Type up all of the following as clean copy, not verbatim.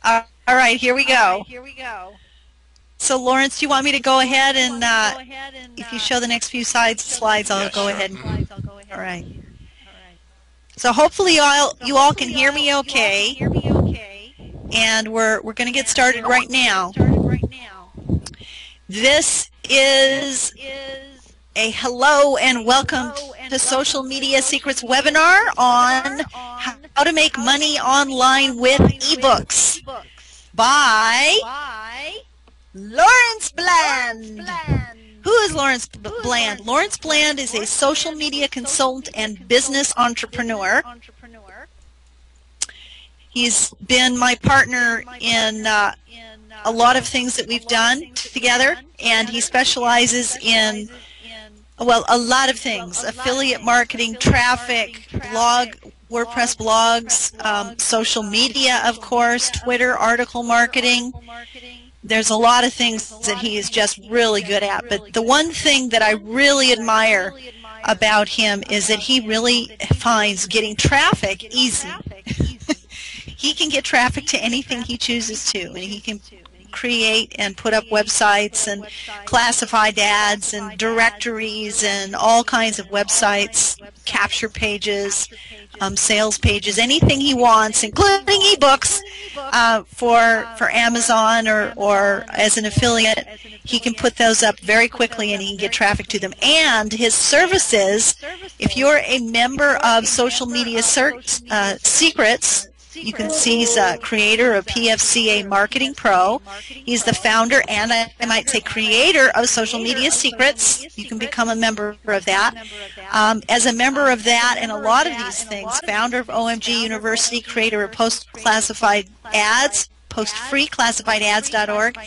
All right, here we go. So Lawrence, do you want me to go ahead and if you show the next few slides, I'll go ahead. All right. So hopefully you all can hear me okay. And we're going to get started right now. This is a hello and welcome to Social Media Secrets webinar on how to make money online with ebooks by Lawrence Bland. Who is Lawrence Bland? Lawrence Bland is a social media consultant and business entrepreneur. He's been my partner in a lot of things that we've done together, and he specializes in, well, a lot of things: affiliate marketing, traffic, WordPress blogs, social media, of course, Twitter, article marketing. There's a lot of things that he is just really good at, but the one thing that I really admire about him is that he really finds getting traffic easy. He can get traffic to anything he chooses to, and he can create and put up websites and classified ads and directories and all kinds of websites, capture pages, sales pages, anything he wants, including ebooks for Amazon or as an affiliate. He can put those up very quickly and he can get traffic to them. And his services, if you're a member of Social Media Secrets, you can see he's a creator of PFCA Marketing Pro. He's the founder and I might say creator of Social Media Secrets. You can become a member of that. As a member of that and a lot of these things, founder of OMG University, creator of Post-Classified Ads, postfreeclassifiedads.org,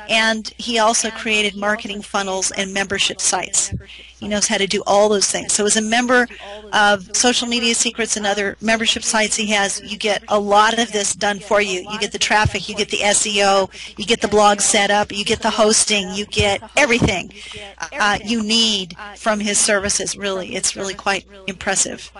and he also created marketing funnels and membership sites. He knows how to do all those things. So as a member of Social Media Secrets and other membership sites he has, you get a lot of this done for you. You get the traffic, you get the SEO, you get the blog set up, you get the hosting, you get everything you need from his services. Really, it's really quite impressive.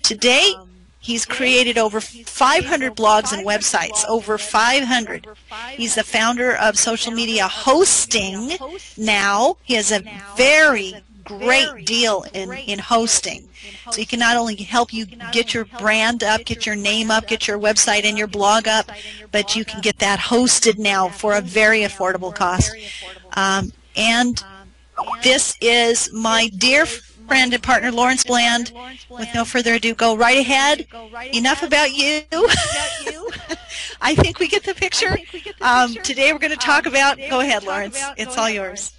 Today, he's created over 500 blogs and websites, over 500. He's the founder of Social Media Hosting now. He has a very great deal in hosting. So he can not only help you get your brand up, get your name up, get your website and your blog up, but you can get that hosted now for a very affordable cost. And this is my dear friend and partner, Lawrence Bland. With no further ado, go right ahead. Enough about you. I think we get the picture. Today we're going to talk about, go ahead, Lawrence. It's all yours.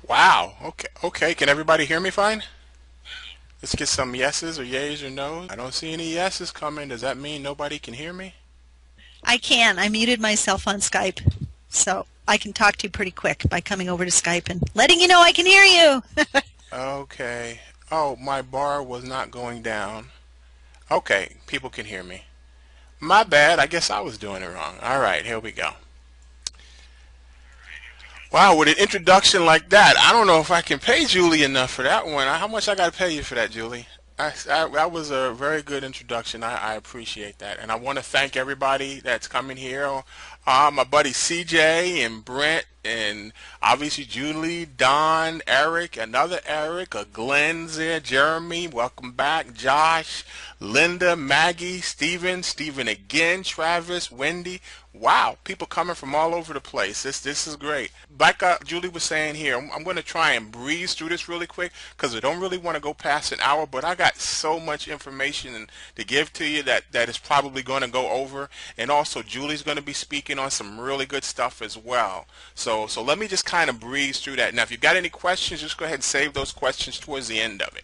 Wow. Okay. Can everybody hear me fine? Let's get some yeses or yays or no's. I don't see any yeses coming. Does that mean nobody can hear me? I can. I muted myself on Skype, so I can talk to you pretty quick by coming over to Skype and letting you know I can hear you. Okay. Oh, my bar was not going down. Okay, people can hear me. My bad. I guess I was doing it wrong. All right, here we go. Wow, with an introduction like that, I don't know if I can pay Julie enough for that one. How much I got to pay you for that, Julie? That was a very good introduction. I appreciate that. And I want to thank everybody that's coming here. My buddy CJ and Brent and obviously Julie, Don, Eric, another Eric, Glenn's there, Jeremy, welcome back, Josh, Linda, Maggie, Stephen again, Travis, Wendy. Wow, people coming from all over the place. This is great. Like Julie was saying here, I'm going to try and breeze through this really quick because I don't really want to go past an hour, but I got so much information to give to you that is probably going to go over. And also Julie's going to be speaking on some really good stuff as well. So let me just kind of breeze through that. Now, if you've got any questions, just go ahead and save those questions towards the end of it.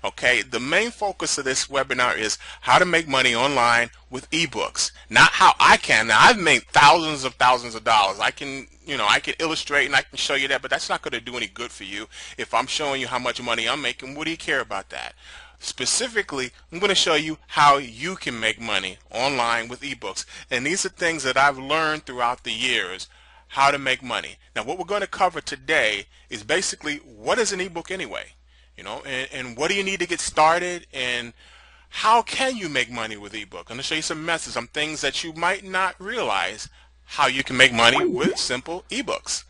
Okay, the main focus of this webinar is how to make money online with ebooks, not how I can. Now, I've made thousands of dollars. I can illustrate and I can show you that, but that's not going to do any good for you if I'm showing you how much money I'm making. What do you care about that? Specifically, I'm going to show you how you can make money online with ebooks, and these are things that I've learned throughout the years, how to make money. Now, what we're going to cover today is basically what is an ebook anyway? And what do you need to get started, and how can you make money with ebook? I'm going to show you some methods, some things that you might not realize how you can make money with simple ebooks.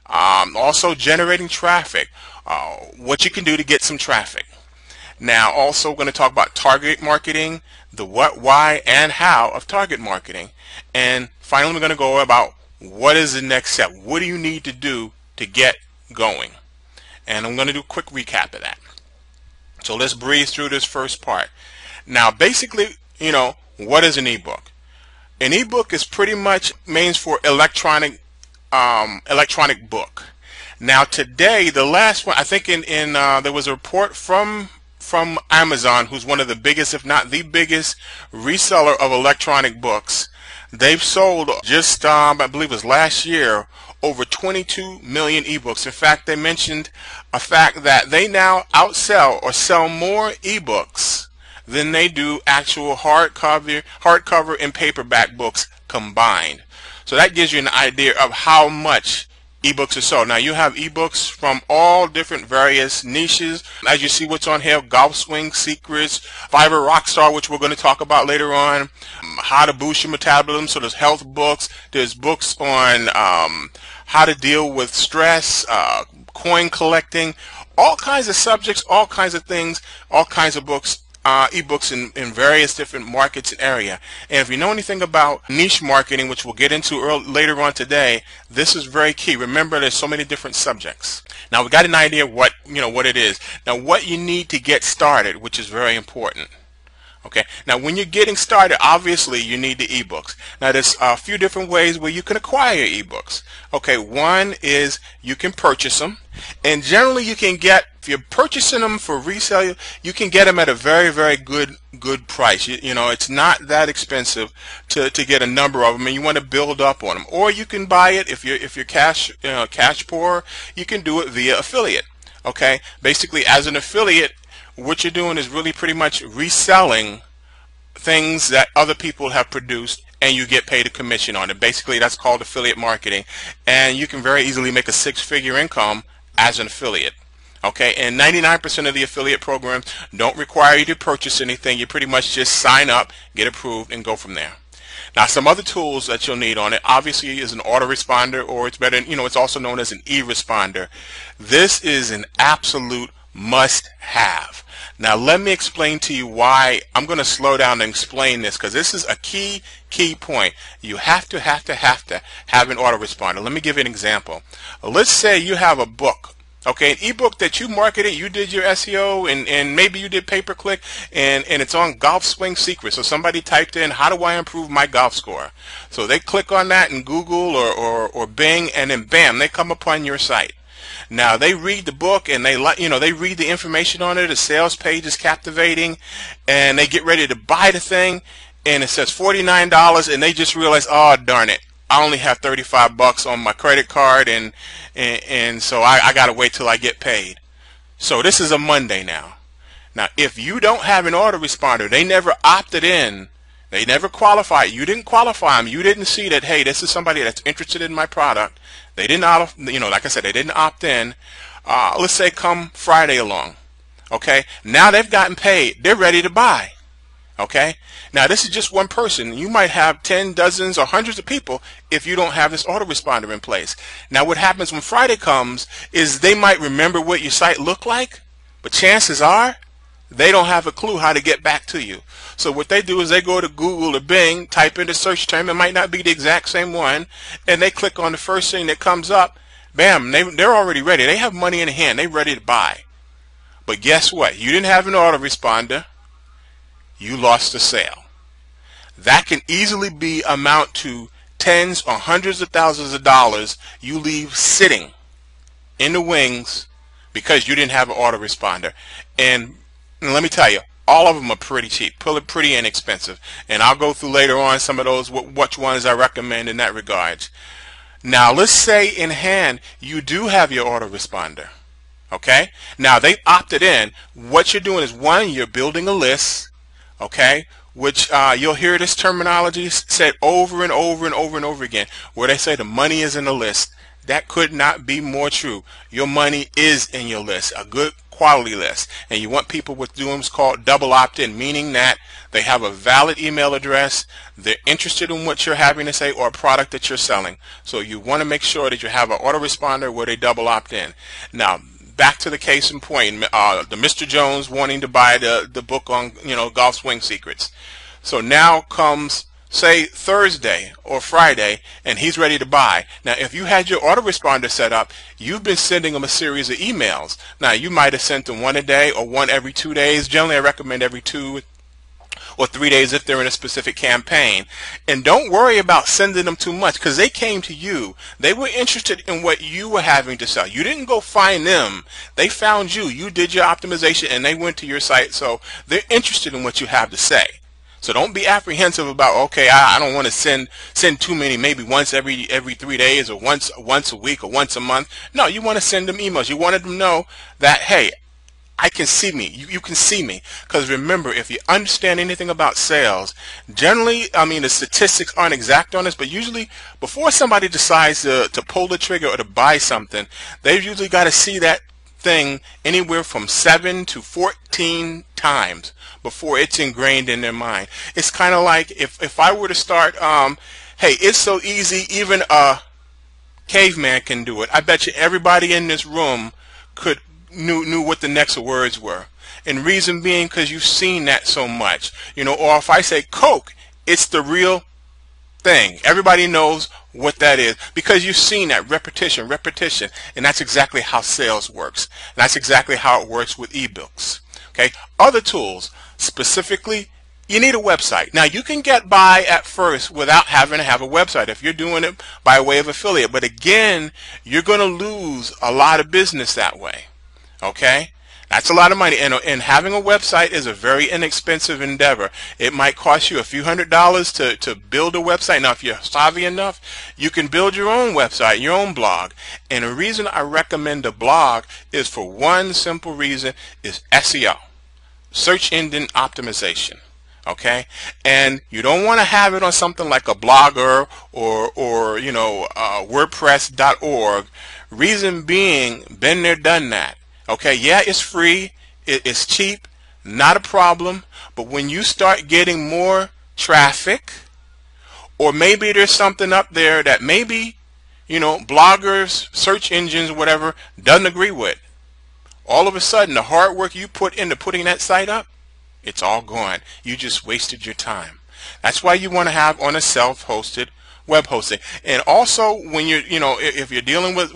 Also generating traffic, what you can do to get some traffic. Now also we're going to talk about target marketing, the what, why, and how of target marketing. And finally we're going to go about what is the next step. What do you need to do to get going? And I'm going to do a quick recap of that. So let's breeze through this first part. Now basically, what is an ebook? An ebook is pretty much means for electronic book. Now today, the last one, I think there was a report from Amazon, who's one of the biggest, if not the biggest, reseller of electronic books. They've sold just, I believe it was last year, over 22 million ebooks. In fact, they mentioned a fact that they now outsell or sell more ebooks than they do actual hardcover and paperback books combined. So that gives you an idea of how much ebooks are sold. Now you have ebooks from all different various niches. As you see what's on here, golf swing secrets, Fiverr Rockstar, which we're going to talk about later on, how to boost your metabolism. So there's health books, there's books on how to deal with stress, coin collecting, all kinds of subjects, all kinds of things, all kinds of books. Ebooks in various different markets and area. And if you know anything about niche marketing, which we'll get into later on today, this is very key. Remember, there's so many different subjects. Now we got an idea of what it is. Now what you need to get started, which is very important. Okay. Now when you're getting started, obviously you need the ebooks. Now there's a few different ways where you can acquire ebooks. Okay, one is you can purchase them, and generally you can get, if you're purchasing them for resale, you can get them at a very, very good price. It's not that expensive to get a number of them, and you want to build up on them. Or you can buy it if you're cash poor. You can do it via affiliate. Okay, basically as an affiliate, what you're doing is really pretty much reselling things that other people have produced, and you get paid a commission on it. Basically that's called affiliate marketing, and you can very easily make a six-figure income as an affiliate. Okay, and 99% of the affiliate programs don't require you to purchase anything. You pretty much just sign up, get approved, and go from there. Now some other tools that you'll need on it obviously is an autoresponder, or it's better, it's also known as an e-responder. This is an absolute must-have. Now let me explain to you why. I'm going to slow down and explain this, because this is a key point. You have to have an autoresponder. Let me give you an example. Let's say you have a book, okay, an ebook that you marketed, you did your SEO, and maybe you did pay-per-click, and it's on golf swing secrets. So somebody typed in, how do I improve my golf score? So they click on that in Google or Bing, and then bam, they come upon your site. Now they read the book, and they read the information on it. The sales page is captivating, and they get ready to buy the thing, and it says $49, and they just realize, oh darn it, I only have $35 on my credit card, and so I gotta wait till I get paid. So this is a Monday now. Now if you don't have an autoresponder, they never opted in, they never qualified, you didn't qualify them, you didn't see that, hey, this is somebody that's interested in my product. They didn't like I said, they didn't opt in. Let's say come Friday along. Okay, now they've gotten paid, they're ready to buy. Okay, now this is just one person. You might have 10, dozens, or hundreds of people if you don't have this autoresponder in place. Now what happens when Friday comes is they might remember what your site looked like, but chances are they don't have a clue how to get back to you. So what they do is they go to Google or Bing, type in the search term, it might not be the exact same one, and they click on the first thing that comes up. Bam, they're already ready. They have money in hand, they're ready to buy. But guess what? You didn't have an autoresponder, you lost the sale. That can easily be amount to tens or hundreds of thousands of dollars you leave sitting in the wings because you didn't have an autoresponder. And let me tell you, all of them are pretty cheap, pretty inexpensive. And I'll go through later on some of those, which ones I recommend in that regard. Now let's say in hand you do have your autoresponder. Okay, now they opted in. What you're doing is, one, you're building a list, okay, which you'll hear this terminology said over and over and over and over again, where they say the money is in the list. That could not be more true. Your money is in your list, a good quality list, and you want people with doing what's called double opt-in, meaning that they have a valid email address, they're interested in what you're having to say or a product that you're selling. So you want to make sure that you have an autoresponder where they double opt-in. Now, back to the case in point, the Mr. Jones wanting to buy the book on golf swing secrets. So now comes, say, Thursday or Friday, and he's ready to buy. Now, if you had your autoresponder set up, you've been sending him a series of emails. Now, you might have sent them one a day or one every 2 days. Generally, I recommend every 2 or 3 days if they're in a specific campaign. And don't worry about sending them too much, because they came to you. They were interested in what you were having to sell. You didn't go find them. They found you. You did your optimization, and they went to your site. So they're interested in what you have to say. So don't be apprehensive about, okay, I don't want to send too many, maybe once every 3 days or once a week or once a month. No, you want to send them emails. You wanted them to know that, hey, I can see me. You can see me. Because remember, if you understand anything about sales, generally, I mean, the statistics aren't exact on this, but usually before somebody decides to pull the trigger or to buy something, they've usually got to see that thing anywhere from 7 to 14 times before it's ingrained in their mind. It's kind of like if I were to start, hey, it's so easy, even a caveman can do it. I bet you everybody in this room knew what the next words were. And reason being, because you've seen that so much. Or if I say Coke, it's the real thing. Everybody knows what that is because you've seen that repetition, and that's exactly how sales works. And that's exactly how it works with ebooks. Okay, other tools, specifically, you need a website. Now, you can get by at first without having to have a website if you're doing it by way of affiliate. But again, you're going to lose a lot of business that way. Okay? That's a lot of money, and having a website is a very inexpensive endeavor. It might cost you a few $100s to build a website. Now, if you're savvy enough, you can build your own website, your own blog. And the reason I recommend a blog is for one simple reason, is SEO, search engine optimization. Okay, and you don't want to have it on something like a Blogger or WordPress.org. Reason being, been there, done that. Okay, yeah, it's free, it's cheap, not a problem, but when you start getting more traffic, or maybe there's something up there that maybe, bloggers, search engines, whatever, doesn't agree with, all of a sudden the hard work you put into putting that site up, it's all gone. You just wasted your time. That's why you want to have on a self-hosted web hosting. And also, when you're, if you're dealing with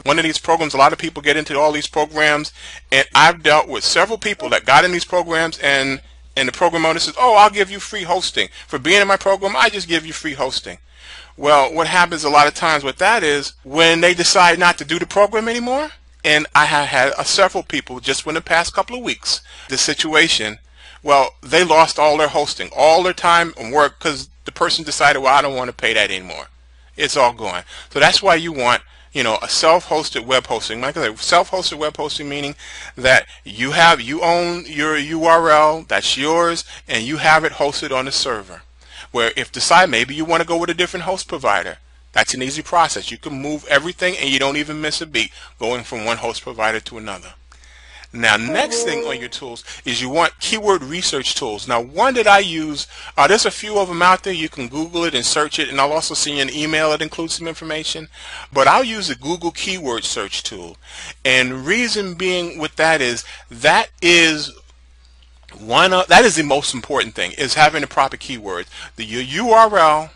one of these programs, a lot of people get into all these programs, and I've dealt with several people that got in these programs, and the program owner says, oh, I'll give you free hosting. For being in my program, I just give you free hosting. Well, what happens a lot of times with that is when they decide not to do the program anymore, and I have had several people just in the past couple of weeks, the situation, well, they lost all their hosting, all their time and work, because the person decided, well, I don't want to pay that anymore. It's all gone. So that's why you want, a self-hosted web hosting. Like I said, self-hosted web hosting meaning that you own your URL, that's yours, and you have it hosted on the server. Where if decide maybe you want to go with a different host provider, that's an easy process. You can move everything and you don't even miss a beat going from one host provider to another. Now, next thing on your tools is you want keyword research tools. Now, one that I use, there's a few of them out there. You can Google it and search it, and I'll also send you an email that includes some information. But I'll use the Google keyword search tool. And reason being with that is that is the most important thing, is having the proper keywords, your URL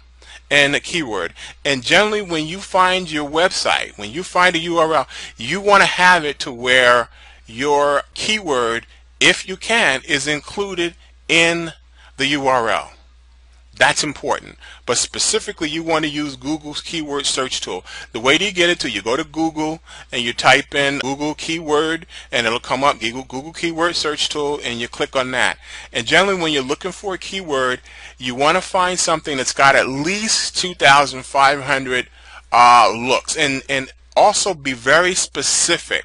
and the keyword. And generally, when you find your website, when you find a URL, you want to have it to where your keyword, if you can, is included in the URL. That's important. But specifically, you want to use Google's keyword search tool. The way you get it to, you go to Google and you type in Google keyword, and it'll come up, Google keyword search tool, and you click on that. And generally, when you're looking for a keyword, you want to find something that's got at least 2,500 looks, and also be very specific.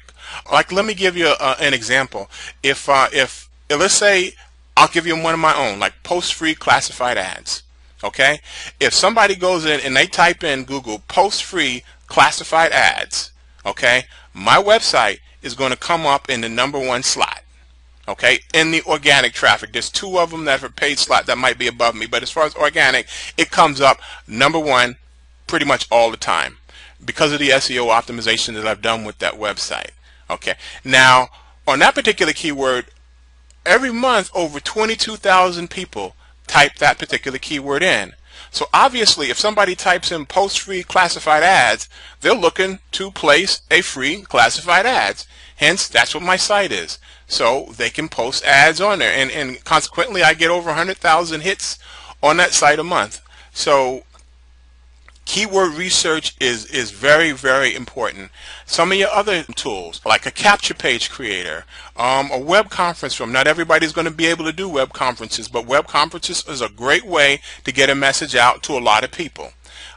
Like, let me give you an example. If let's say I'll give you one of my own, like post-free classified ads. Okay? If somebody goes in and they type in Google post free classified ads, okay, my website is going to come up in the #1 slot. Okay, in the organic traffic. There's 2 of them that are paid slot that might be above me, but as far as organic, it comes up #1 pretty much all the time because of the SEO optimization that I've done with that website. Okay, now on that particular keyword, every month over 22,000 people type that particular keyword in. So obviously if somebody types in post free classified ads, they're looking to place a free classified ads. Hence, that's what my site is. So they can post ads on there, and consequently I get over 100,000 hits on that site a month. So keyword research is very, very important. Some of your other tools, like a capture page creator, a web conference room. Not everybody's going to be able to do web conferences, but web conferences is a great way to get a message out to a lot of people.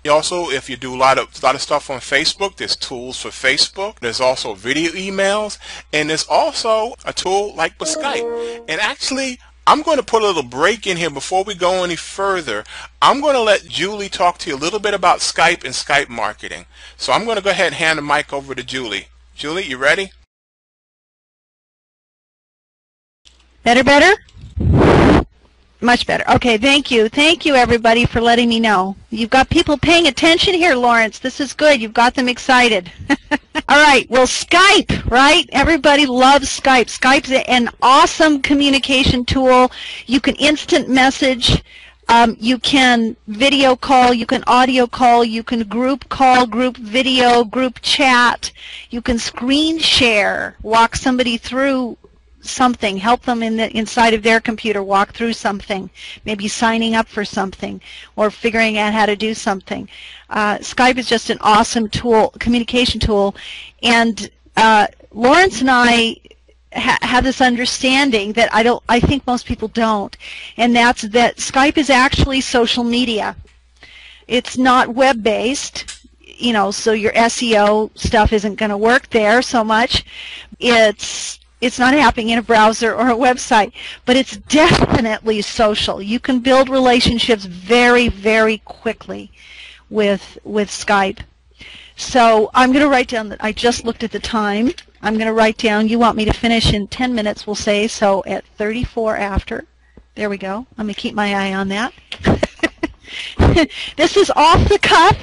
Also, if you do a lot of stuff on Facebook, there's tools for Facebook. There's also video emails, and there's also a tool like with Skype. And actually, I'm going to put a little break in here before we go any further. I'm going to let Julie talk to you a little bit about Skype and Skype marketing. So I'm going to go ahead and hand the mic over to Julie. Julie, you ready? Better? Much better. Okay, thank you. Thank you, everybody, for letting me know. You've got people paying attention here, Lawrence. This is good. You've got them excited. All right, well, Skype, right? Everybody loves Skype. Skype's an awesome communication tool. You can instant message. You can video call. You can audio call. You can group call, group video, group chat. You can screen share, walk somebody through something, help them inside of their computer walk through something, maybe signing up for something or figuring out how to do something. Skype is just an awesome tool, communication tool, and Lawrence and I have this understanding that I think most people don't, and that's that Skype is actually social media. It's not web-based, you know, so your SEO stuff isn't going to work there so much. It's not happening in a browser or a website, but it's definitely social. You can build relationships very, very quickly with Skype. So I'm going to write down that I just looked at the time. I'm going to write down, you want me to finish in 10 minutes, we'll say, so at 34 after. There we go. I'm going to keep my eye on that. This is off the cuff,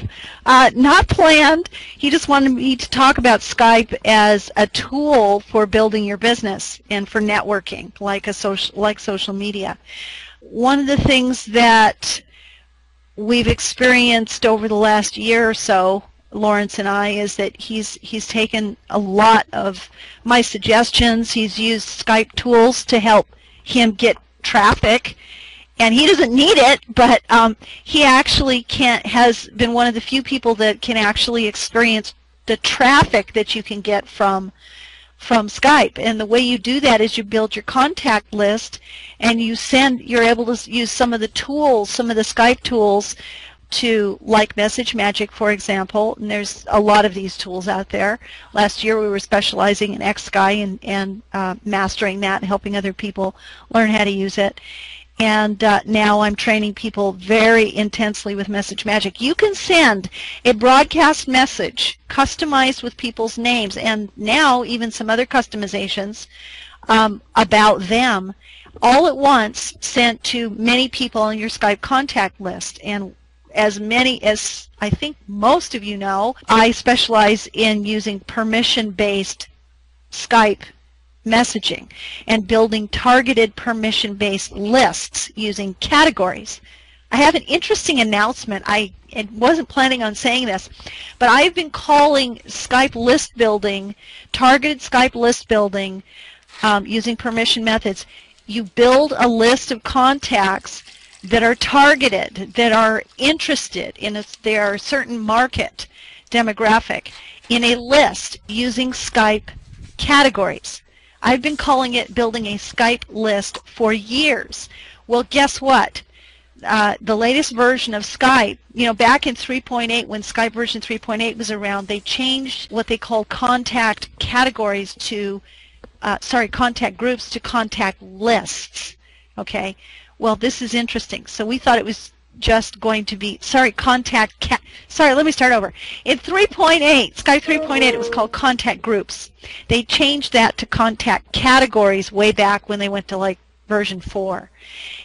not planned. He just wanted me to talk about Skype as a tool for building your business and for networking, like social media. One of the things that we've experienced over the last year or so, Lawrence and I, is that he's taken a lot of my suggestions. He's used Skype tools to help him get traffic. And he doesn't need it, but he actually has been one of the few people that can actually experience the traffic that you can get from Skype. And the way you do that is you build your contact list, and you're able to use some of the tools, some of the Skype tools, to, like Message Magic, for example. And there's a lot of these tools out there. Last year we were specializing in XSky and mastering that and helping other people learn how to use it. And now I'm training people very intensely with Message Magic. You can send a broadcast message customized with people's names, and now even some other customizations about them, all at once, sent to many people on your Skype contact list. And as many as I think most of you know, I specialize in using permission-based Skype messaging and building targeted permission-based lists using categories. I have an interesting announcement. I wasn't planning on saying this, but I've been calling Skype list building, targeted Skype list building, using permission methods. You build a list of contacts that are targeted, that are interested in their certain market demographic, in a list using Skype categories. I've been calling it building a Skype list for years. Well, guess what? The latest version of Skype, you know, back in 3.8, when Skype version 3.8 was around, they changed what they call contact categories to, contact groups to contact lists. Okay. Well, this is interesting. So we thought it was just going to be, sorry, let me start over. In 3.8, Skype 3.8, it was called contact groups. They changed that to contact categories way back when they went to like version 4.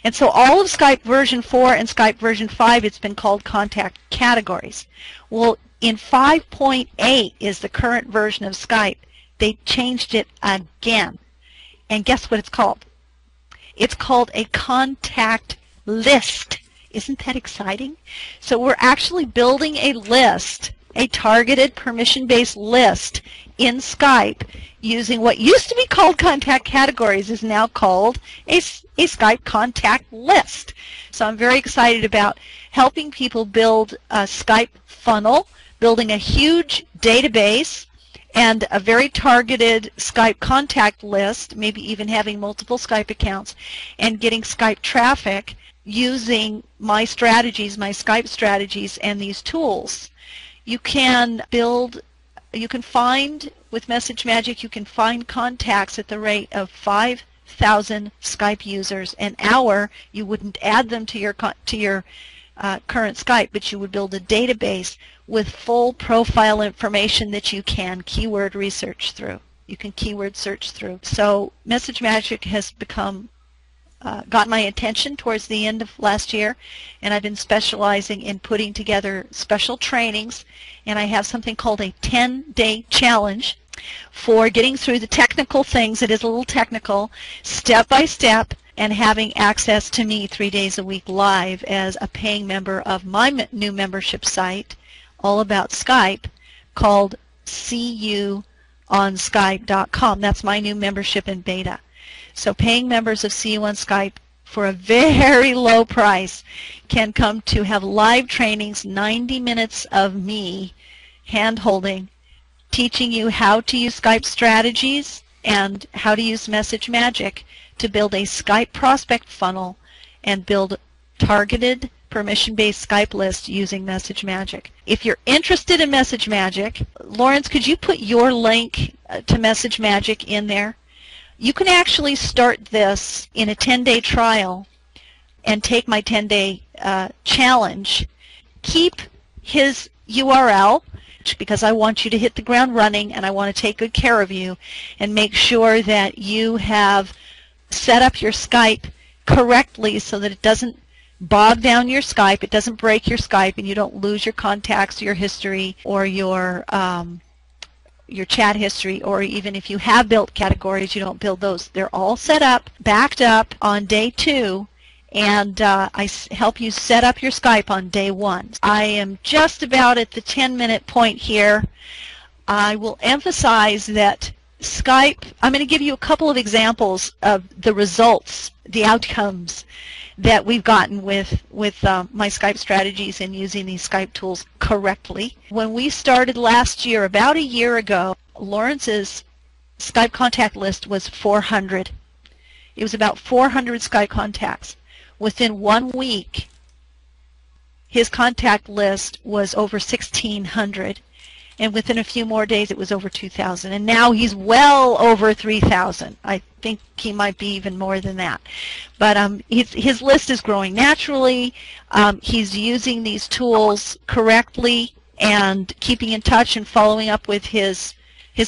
And so all of Skype version 4 and Skype version 5, it's been called contact categories. Well, in 5.8 is the current version of Skype. They changed it again. And guess what it's called? It's called a contact list. Isn't that exciting? So we're actually building a list, a targeted permission-based list in Skype using what used to be called contact categories is now called a Skype contact list. So I'm very excited about helping people build a Skype funnel, building a huge database and a very targeted Skype contact list, maybe even having multiple Skype accounts, and getting Skype traffic using my strategies, my Skype strategies, and these tools. You can find, with Message Magic, you can find contacts at the rate of 5,000 Skype users an hour. You wouldn't add them to your current Skype, but you would build a database with full profile information that you can keyword research through. You can keyword search through. So Message Magic has become got my attention towards the end of last year, and I've been specializing in putting together special trainings, and I have something called a 10-day challenge for getting through the technical things. It is a little technical, step by step, and having access to me 3 days a week live as a paying member of my new membership site all about Skype called CUOnSkype.com. That's my new membership in beta. So paying members of CU on Skype for a very low price can come to have live trainings, 90 minutes of me hand-holding, teaching you how to use Skype strategies and how to use Message Magic to build a Skype prospect funnel and build targeted permission-based Skype lists using Message Magic. If you're interested in Message Magic, Lawrence, could you put your link to Message Magic in there? You can actually start this in a 10-day trial and take my 10-day challenge. Keep his URL because I want you to hit the ground running and I want to take good care of you and make sure that you have set up your Skype correctly so that it doesn't bog down your Skype, it doesn't break your Skype, and you don't lose your contacts, your history, or your chat history, or even if you have built categories, you don't build those. They're all set up, backed up on day 2, and I help you set up your Skype on day 1. I am just about at the 10-minute point here. I will emphasize that Skype, I'm going to give you a couple of examples of the results, the outcomes that we've gotten with my Skype strategies and using these Skype tools correctly. When we started last year, about a year ago, Lawrence's Skype contact list was 400. It was about 400 Skype contacts. Within 1 week, his contact list was over 1,600. And within a few more days, it was over 2,000. And now he's well over 3,000. I think he might be even more than that. But his list is growing naturally. He's using these tools correctly and keeping in touch and following up with his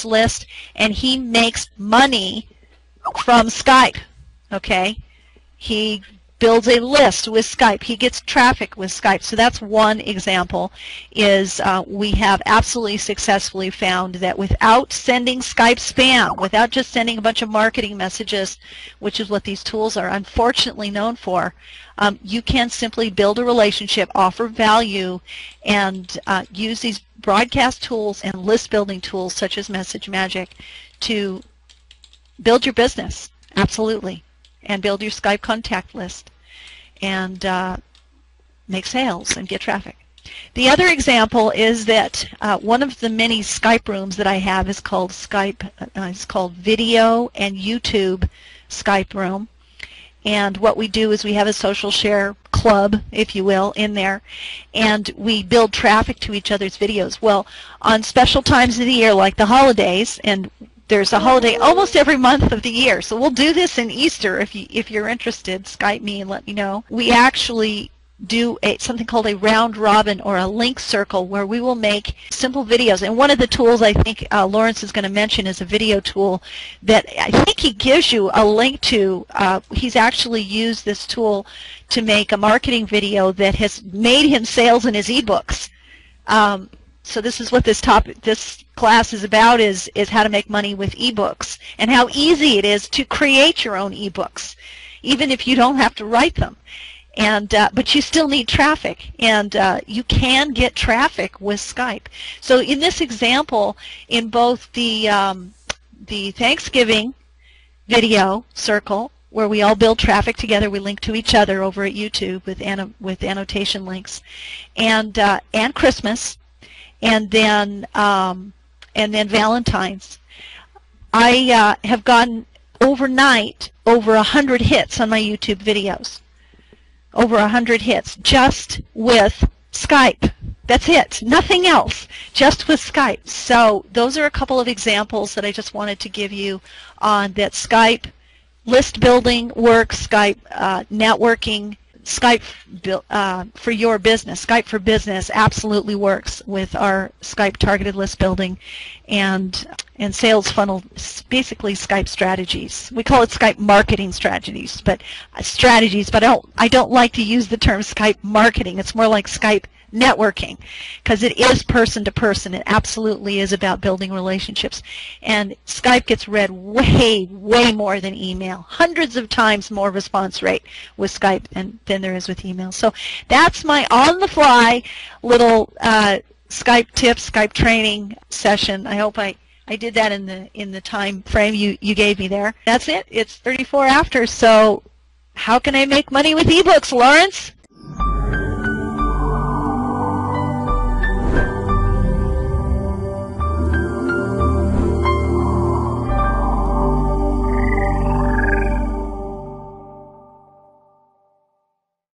list. And he makes money from Skype. Okay? He builds a list with Skype. He gets traffic with Skype. So that's one example, is we have absolutely successfully found that without sending Skype spam, without just sending a bunch of marketing messages, which is what these tools are unfortunately known for, you can simply build a relationship, offer value, and use these broadcast tools and list building tools such as Message Magic to build your business, absolutely, and build your Skype contact list and make sales and get traffic. The other example is that one of the many Skype rooms that I have is called it's called Video and YouTube Skype Room. And what we do is we have a social share club, if you will, in there, and we build traffic to each other's videos. Well, on special times of the year like the holidays, and there's a holiday almost every month of the year, so we'll do this in Easter if you're interested. Skype me and let me know. We actually do something called a round robin or a link circle, where we will make simple videos. And one of the tools I think Lawrence is going to mention is a video tool that I think he gives you a link to. He's actually used this tool to make a marketing video that has made him sales in his ebooks. So this is what this class is about, is how to make money with ebooks, and how easy it is to create your own ebooks, even if you don't have to write them. And but you still need traffic, and you can get traffic with Skype. So in this example, in both the Thanksgiving video circle, where we all build traffic together, we link to each other over at YouTube with annotation links, and Christmas, and then Valentine's, I have gotten overnight over 100 hits on my YouTube videos. Over 100 hits just with Skype. That's it. Nothing else. Just with Skype. So those are a couple of examples that I just wanted to give you on that Skype list building works, Skype networking, Skype for your business. Skype for Business absolutely works with our Skype targeted list building and sales funnel, basically Skype strategies. We call it Skype marketing strategies, but I don't like to use the term Skype marketing. It's more like Skype networking, because it is person to person. It absolutely is about building relationships. And Skype gets read way more than email. Hundreds of times more response rate with Skype than there is with email. So that's my on-the-fly little Skype tips, Skype training session. I hope I did that in the time frame you gave me there. That's it. It's 34 after. So how can I make money with ebooks, Lawrence?